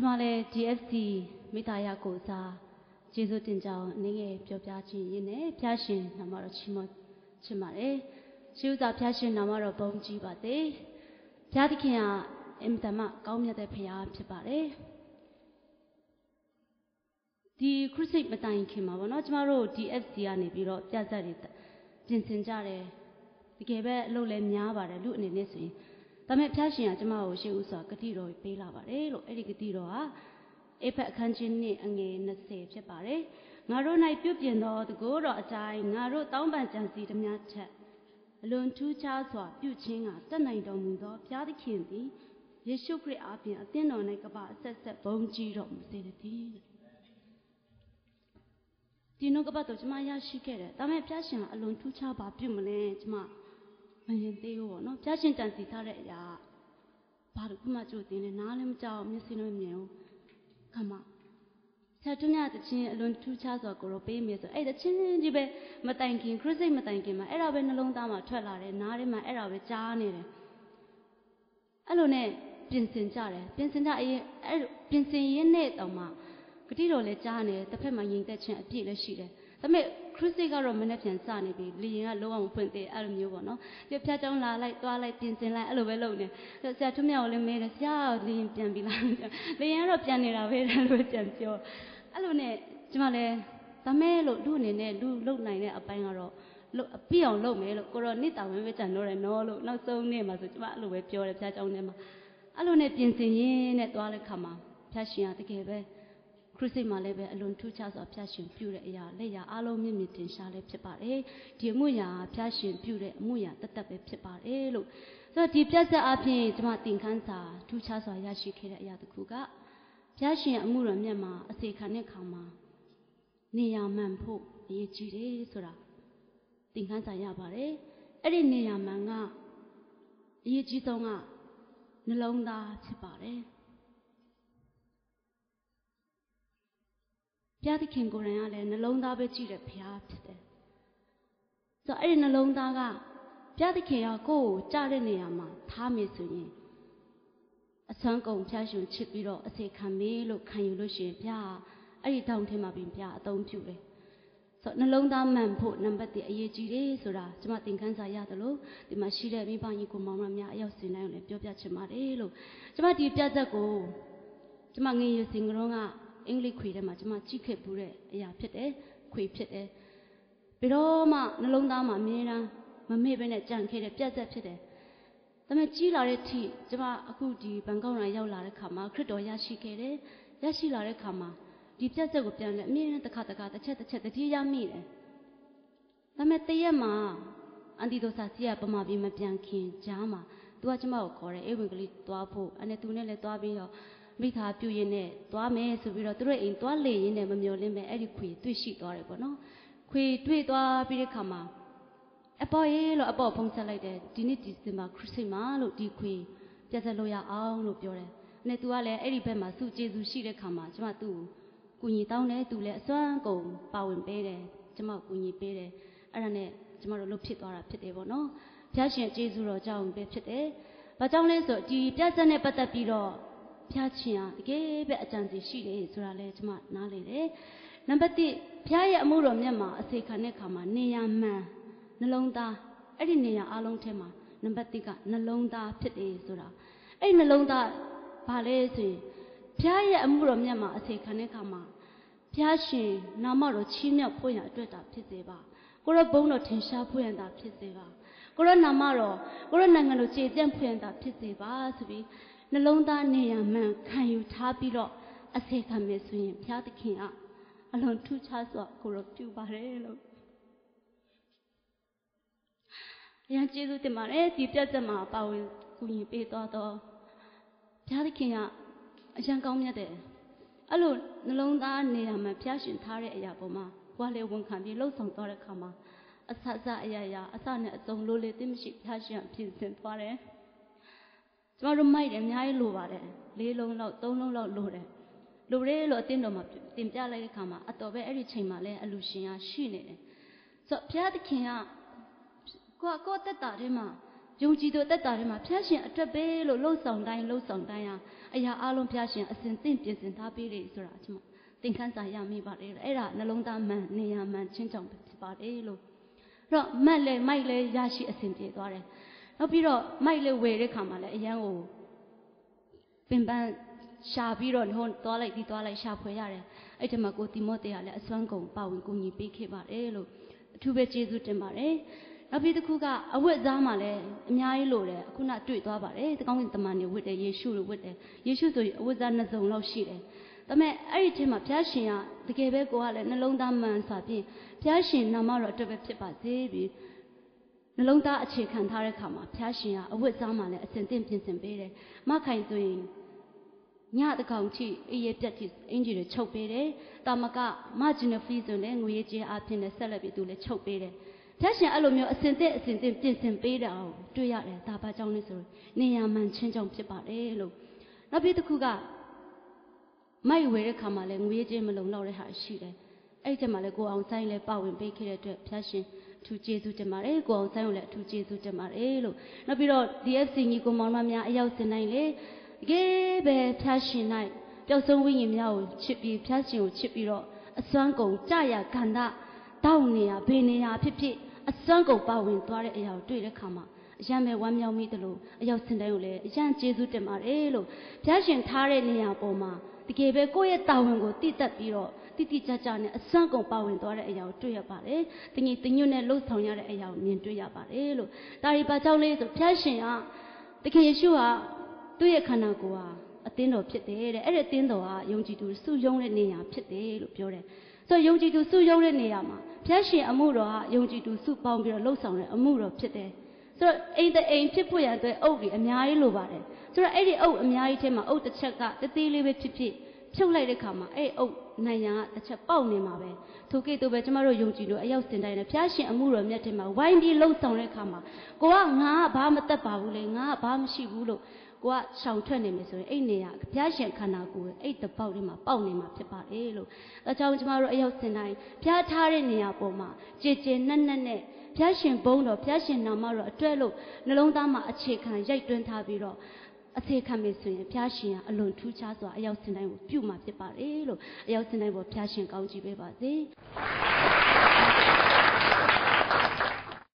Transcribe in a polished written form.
ကျမလည်း DFC မိသားရကိုစားကျေးဇူးတင်ကြောင်းအနေငယ်ပြောပြခြင်းရင်းနဲ့ဖျားရှင်နာမတော်ချီးမွမ်းချင်ပါတယ်။ရှိဥစွာဖျားရှင်နာမတော်ဘုန်းကြီးပါစေ။ဖျားသခင်ကအင်မတန်မှကောင်းမြတ်တဲ့ဖခင်ဖြစ်ပါတယ်။ဒီခရစ်စိတ်မတိုင်ခင်မှာပေါ့နော်ကျမတို့ DFC ကနေပြီးတော့ပြဿနာတွေပြင်ဆင်ကြတယ်။တကယ်ပဲအလုပ်လည်းများပါတယ်လူအနေနဲ့ဆိုရင်ဒါပေမဲ့ဖျားရှင်ကကျမကိုရှိဥစွာဂတိတော်ပေးလာပါတယ်လို့အဲ့ဒီဂတိတော်ဟာအေဖက်အခန်းကြီး2အငယ်20ဖြစ်ပါတယ်။ငါတို့၌ပြုပြင်သောတကိုးတော်အတိုင်းငါတို့တောင်းပန်ကြံစီသမျှထက်အလွန်ထူးခြားစွာပြုခြင်းကတတ်နိုင်တော်မူသောဘုရားသခင်သည်ယေရှုခရစ်အားဖြင့်အသင်းတော်၌ကပ္ပအဆက်ဆက်ဘုန်းကြီးတော်မူစေတည်းဒီနှုတ်ကပတ်တော်ကျမရရှိခဲ့တယ်ဒါပေမဲ့ဘုရားရှင်ကအလွန်ထူးခြားပါပြုမလဲကျမမရင်သေးဘူးပေါ့နော်ဘုရားရှင်ကြံစီထားတဲ့အရာဘာလို့ခုမှကြိုတင်လဲနားလည်းမကြောက်မျက်စိလည်းမမြင်ဘူးခမဆက်တွမြတချင်းအလွန်ထူးခြားစွာကိုရောပေးမယ်ဆိုအဲ့တချင်းကြီးပဲမတိုင်ခင်ခရစ်စိတ်မတိုင်ခင်မှာအဲ့ဒါပဲနှလုံးသားမှာထွက်လာတယ်နားထဲမှာအဲ့ဒါပဲကြားနေတယ်အဲ့လိုနဲ့ပြင်ဆင်ကြတယ်ပြင်ဆင်ကြအဲ့ပြင်ဆင်ရင်းနဲ့တောင်မှဂတိတော်လည်းကြားနေတယ်တစ်ဖက်မှာယဉ်သက်ခြင်းအပြည့်လည်းရှိတယ်ဒါပေမဲ့ခရစ်စိတ်ကတော့မနဲ့ပြန်စနေပြီလေရင်ကလုံးဝမဖွင့်သေးအဲ့လိုမျိုးပေါ့နော်ပြဖျားကြောင်းလာလိုက်သွားလိုက်ပြင်ဆင်လိုက်အဲ့လိုပဲလုပ်နေဆရာထွမြောက်လည်းမေးတယ်ဆရာလေရင်ပြန်ပြီလားလေရင်ကတော့ပြန်နေတာပဲအဲ့လိုပဲပြန်ပြောအဲ့လိုနဲ့ကျမလည်းဒါမဲ့လို့လူအနေနဲ့လူလုံနိုင်တဲ့အပိုင်းကတော့အပြည့်အောင်လုပ်မယ်လို့ကိုရောနှစ်တာဝင်ပဲကြံတော့တယ်နော်လို့နောက်ဆုံးနေ့မှာဆိုကျမအဲ့လိုပဲပြောတယ်ဖျားကြောင်းထဲမှာအဲ့လိုနဲ့ပြင်ဆင်ရင်းနဲ့သွားတဲ့ခါမှာဖျားရှင်ကတကယ်ပဲခရစ်စိတ်မှာလည်းပဲအလွန်ထူးခြားစွာဖျားရှင်ပြုတဲ့အရာလက်ရာအလုံးမြင့်မြင့်တင်ရှားလည်းဖြစ်ပါတယ်ဒီအမှုရာဖျားရှင်ပြုတဲ့အမှုရာတတ်ပဲဖြစ်ပါတယ်လို့ဆိုတော့ဒီပြဿနာအပြင်ကျမသင်ခန်းစာထူးခြားစွာရရှိခဲ့တဲ့အရာတစ်ခုကဖျားရှင်အမှုတော်မြတ်မှာအစေခံတဲ့ခါမှာနေရာမှန်ဖို့အရေးကြီးတယ်ဆိုတာသင်ခန်းစာရပါတယ်အဲ့ဒီနေရာမှန်ကအရေးကြီးဆုံးကနှလုံးသားဖြစ်ပါတယ်ဘုရားသခင်ကိုယ်တိုင်ကလည်းနှလုံးသားပဲကြည့်တဲ့ဘုရားဖြစ်တယ်။ဆိုတော့အဲ့ဒီနှလုံးသားကဘုရားသခင်ကကိုယ့်ကိုကြားတဲ့နေရာမှာထားမယ်ဆိုရင်အစွမ်းကုန်ဘုရားရှင်ချစ်ပြီးတော့အစေခံမေးလို့ခံယူလို့ရှိရင်ဘုရားအဲ့ဒီတောင်းထဲမှာပြင်ဘုရားအသုံးပြုတယ်။ဆိုတော့နှလုံးသားမှန်ဖို့နံပါတ်1အရေးကြီးတယ်ဆိုတာကျွန်မသင်ခန်းစာရတယ်လို့ဒီမှာရှိတဲ့မိဘကြီးကိုမောင်မများအရောက်စင်တိုင်းကိုလည်းပြောပြချင်ပါတယ်လို့ကျွန်မဒီပြတ်သက်ကိုကျွန်မငယ်ရွယ်စဉ်ကအင်္ဂလိပ်ခွေထဲမှာကျွန်မကြည့်ခဲ့ပူတဲ့အရာဖြစ်တယ်ခွေဖြစ်တယ်ပြီးတော့မှနှလုံးသားမှာအမြဲတမ်းမမေ့ဘဲနဲ့ကြံခဲ့တဲ့ပြတ်သက်ဖြစ်တယ်ဒါပေမဲ့ကြီးလာတဲ့အထိကျွန်မအခုဒီဘန်ကောက်မှာရောက်လာတဲ့ခါမှာခရစ်တော်ရရှိခဲ့တယ်ရရှိလာတဲ့ခါမှာဒီပြတ်သက်ကိုပြန်လဲအမြဲတမ်းတစ်ချက်တတိယမိတယ်ဒါပေမဲ့တရက်မှာအန်တီတို့စာစီကပမာပြီးမပြန်ခင်ကြားမှာသူကကျွန်မကိုခေါ်တယ်အေးဝင်ကလေးသွားဖို့အဲ့သူနဲ့လည်းသွားပြီးတော့မိသားပြုရင်းနဲ့သွားမယ်ဆိုပြီးတော့သူတို့အိမ်သွားလေရင်းနဲ့မမျောလင်းပဲအဲ့ဒီခွေတွေ့ရှိသွားတယ်ပေါ့နော်ခွေတွေ့သွားပြီးတဲ့ခါမှာအပေါ်ရေးလို့အပေါ်ဖုံးဆက်လိုက်တယ်ဒီနေ့ဒီဇင်ဘာခရစ်စမတ်လို့ဒီခွေပြတ်ဆက်လို့ရအောင်လို့ပြောတယ်နဲ့သူကလည်းအဲ့ဒီဘက်မှာစုကျေစုရှိတဲ့ခါမှာကျမသူ့ကိုကူညီတောင်းတယ်သူလည်းအစွမ်းကုန်ပါဝင်ပေးတယ်ကျမကိုကူညီပေးတယ်အဲ့ဒါနဲ့ကျမတို့လှုပ်ဖြစ်သွားတာဖြစ်တယ်ပေါ့နော်ဘုရားရှင်ကျေးဇူးတော်ကြောင့်ပဲဖြစ်တယ်ဘာကြောင့်လဲဆိုဒီပြတ်ဆက်နဲ့ပတ်သက်ပြီးတော့ဖျားခြင်းတကယ်ပဲအကြံစီရှိတယ်ဆိုတာလဲကျွန်မနားလေတယ်နံပါတ်1ဖျားရဲ့အမှုတော်မြတ်မှာအစေခံတဲ့ခါမှာနေရာမှန်နှလုံးသားအဲ့ဒီနေရာအလုံးထဲမှာနံပါတ်1ကနှလုံးသားဖြစ်တယ်ဆိုတာအဲ့နှလုံးသားဘာလဲဆိုရင်ဖျားရဲ့အမှုတော်မြတ်မှာအစေခံတဲ့ခါမှာဖျားရှင်နာမတော်ချီးမြှောက်ဖို့ရန်အတွက်တာဖြစ်စေပါကိုရောဘုန်းတော်ထင်ရှားဖို့ရန်တာဖြစ်စေပါကိုရောနာမတော်ကိုရောနိုင်ငံတော်ကျေပြန့်ဖို့ရန်တာဖြစ်စေပါဆိုပြီးနှလုံးသားနေရာမှန်ခံယူထားပြီးတော့အစေခံမယ်ဆိုရင်ဘုရားသခင်ကအလွန်ထူးခြားစွာကိုရောပြုပါတယ်လို့အရင်ကျေးဇူးတင်ပါတယ်ဒီပြတ်သက်မှာပါဝင်ကူညီပေးသွားတော့ဘုရားသခင်ကအရန်ကောင်းမြတ်တယ်အဲ့လိုနှလုံးသားနေရာမှန်ဘုရားရှင်ထားတဲ့အရာပေါ်မှာကိုယ်လည်းဝန်ခံပြီးလှုပ်ဆောင်သွားတဲ့ခါမှာအဆအရာအစနဲ့အဆုံးလို့လေသိမရှိဘုရားရှင်ပြင်ဆင်သွားတယ်ကျမတို့မိုက်တယ်အများကြီးလိုပါတယ်4လုံးလောက်3လုံးလောက်လိုတယ်လိုတယ်လို့အတင်းတော်မှာတင်ပြလိုက်တဲ့ခါမှာအတော်ပဲအဲ့ဒီချိန်မှာလဲအလူရှင်ရှိနေတယ်ဆိုတော့ဘုရားသခင်ကကိုယ့်တက်တာထဲမှာ ယုံကြည်သူတက်တာထဲမှာဖျားရှင်အတွက်ပဲလို့လှုပ်ဆောင်တိုင်းအရာအလုံးဖျားရှင်အစဉ်သင့်ပြင်ဆင်ထားပေးတယ်ဆိုတာကျွန်မသင်ခန်းစာရမိပါတယ်အဲ့ဒါနှလုံးသားမှန်နေရာမှန်ချင်းကြောင့်ဖြစ်ပါတယ်လို့အဲ့တော့မက်လဲမိုက်လဲရရှိအစဉ်ပြေသွားတယ်နောက်ပြီးတော့မိုက်လဲဝယ်တဲ့ခါမှာလဲအရန်ကိုပင်ပန်းရှာပြီးတော့ဟိုသွားလိုက်ဒီသွားလိုက်ရှာဖွေရတယ်အဲ့ဒီမှာကိုတိမောသေကလည်းအစွမ်းကုန်ပါဝင်ကူညီပေးခဲ့ပါတယ်လို့အထူးပဲကျေးဇူးတင်ပါတယ်နောက်ပြီးတစ်ခုကအဝတ်အစားမှာလည်းအများကြီးလိုတယ်အခုနတွေ့သွားပါတယ်တကောင်းကင်တမန်တွေဝတ်တယ်ယေရှုလိုဝတ်တယ်ယေရှုဆိုရင်အဝတ်အစားနှစ်စုံလောက်ရှိတယ်ဒါပေမဲ့အဲ့ဒီအချိန်မှာဘုရားရှင်ကတကယ်ပဲကိုကလည်းနှလုံးသားမှန်စွာဖြင့်ဘုရားရှင်နာမတော်အတွက်ပဲဖြစ်ပါစေပြီးနှလုံးသားအခြေခံထားတဲ့ခါမှာဘုရားရှင်ကအဝတ်အစားမှာလည်းအစဉ်သင့်ပြင်ဆင်ပေးတယ်မခိုင်ဆိုရင်ညတကောင်ချီအေးရပြတ်ချီအင်ဂျီတွေချုပ်ပေးတယ်တာမကမဂျီနဖီဆိုလည်းငွေကြေးအဖြစ်နဲ့ဆက်လက်ပြီးသူလည်းချုပ်ပေးတယ်ဘုရားရှင်အဲ့လိုမျိုးအစဉ်သင့်ပြင်ဆင်ပေးတာကိုတွေ့ရတယ်ဒါဘာကြောင့်လဲဆိုတော့နေရာမှန်ချင်းကြောင့်ဖြစ်ပါတယ်လို့နောက်ပြီးတစ်ခုကမိုက်ဝယ်တဲ့ခါမှာလည်းငွေကြေးမလုံလောက်တဲ့ဟာရှိတယ်အဲ့ဒီမှာလည်းကိုအောင်ဆိုင်လည်းပါဝင်ပေးခဲ့တဲ့အတွက်ဘုရားရှင်အထူးကျေးဇူးတင်ပါတယ်ကိုအောင်ဆိုင်ကိုလည်းအထူးကျေးဇူးတင်ပါတယ်လို့နောက်ပြီးတော့ DFC ညီကိုမောင်နှမများအရောက်စင်တိုင်းလေတကယ်ပဲဖျားရှင်၌ပျောက်ဆုံးဝိညာဉ်များကိုချစ်ပြီးဖျားရှင်ကိုချစ်ပြီးတော့အစွမ်းကုန်ကြရကန္တတောက်နေရဘေးနေရဖြစ်ဖြစ်အစွမ်းကုန်ပါဝင်သွားတဲ့အရာကိုတွေ့တဲ့ခါမှာအရန်ပဲဝမ်းမြောက်မိတယ်လို့အရောက်စင်တိုင်းကိုလည်းအရန်ကျေးဇူးတင်ပါတယ်လို့ဖျားရှင်ထားတဲ့နေရာပေါ်မှာတကယ်ပဲကိုယ့်ရဲ့တာဝန်ကိုတည်တတ်ပြီးတော့တိကျကျနဲ့အစွမ်းကုန်ပါဝင်သွားတဲ့အရာကိုတွေ့ရပါတယ်။တညွတ်နဲ့လှုပ်ဆောင်ရတဲ့အရာကိုမြင်တွေ့ရပါတယ်လို့ဒါဒီပါကြောင့်လေးဆိုဖျားရှင်ကတခင်ယေရှုကသူ့ရဲ့ခန္ဓာကိုယ်ဟာအသင်းတော်ဖြစ်တယ်တဲ့အဲ့ဒီအသင်းတော်ဟာယုံကြည်သူစုယုံတဲ့နေရာဖြစ်တယ်လို့ပြောတယ်ဆိုတော့ယုံကြည်သူစုယုံတဲ့နေရာမှာဖျားရှင်အမှုတော်ဟာယုံကြည်သူစုပေါင်းပြီးတော့လှုပ်ဆောင်တဲ့အမှုတော်ဖြစ်တယ်ဆိုတော့အိမ်ဖြစ်ဖို့ရတဲ့အုပ်တွေအများကြီးလိုပါတယ်ဆိုတော့အဲ့ဒီအုပ်အများကြီးထဲမှာအုပ်တစ်ချက်ကတသေးလေးပဲဖြစ်ဖြုတ်လိုက်တဲ့ခါမှာအဲ့အုပ်နိုင်ရန်ကတစ်ချက်ပေါက်နေမှာပဲထိုကဲ့သို့ပဲကျမတို့ယုံကြည်လို့အရောက်စင်တိုင်းနဲ့ဖျားရှင်အမှုတော်မြတ်ထဲမှာဝိုင်းပြီးလှုပ်ဆောင်တဲ့ခါမှာကိုကငါကဘာမတတ်ပါဘူးလေငါကဘာမရှိဘူးလို့ကိုကရှောင်ထွက်နေမယ်ဆိုရင်အဲ့နေရဘုရားရှင်ခန္ဓာကိုယ်အဲ့တပေါက်လေးမှာပေါက်နေမှာဖြစ်ပါတယ်လို့ဒါကြောင့်ကျမတို့အရောက်စင်တိုင်းဘုရားထားတဲ့နေရာပေါ်မှာကြေနက်နဲ့ဘုရားရှင်ဘုန်းတော်ဘုရားရှင်နာမတော်အတွက်လို့နှလုံးသားမှာအခြေခံရိုက်တွင်းထားပြီးတော့အသေးခံမယ်ဆိုရင်ဘုရားရှင်ကအလွန်ထူးခြားစွာအရောက်စင်တိုင်းကိုပြုမှာဖြစ်ပါတယ်လို့အရောက်စင်တိုင်းပေါ်ဘုရားရှင်ကောင်းချီးပေးပါစေ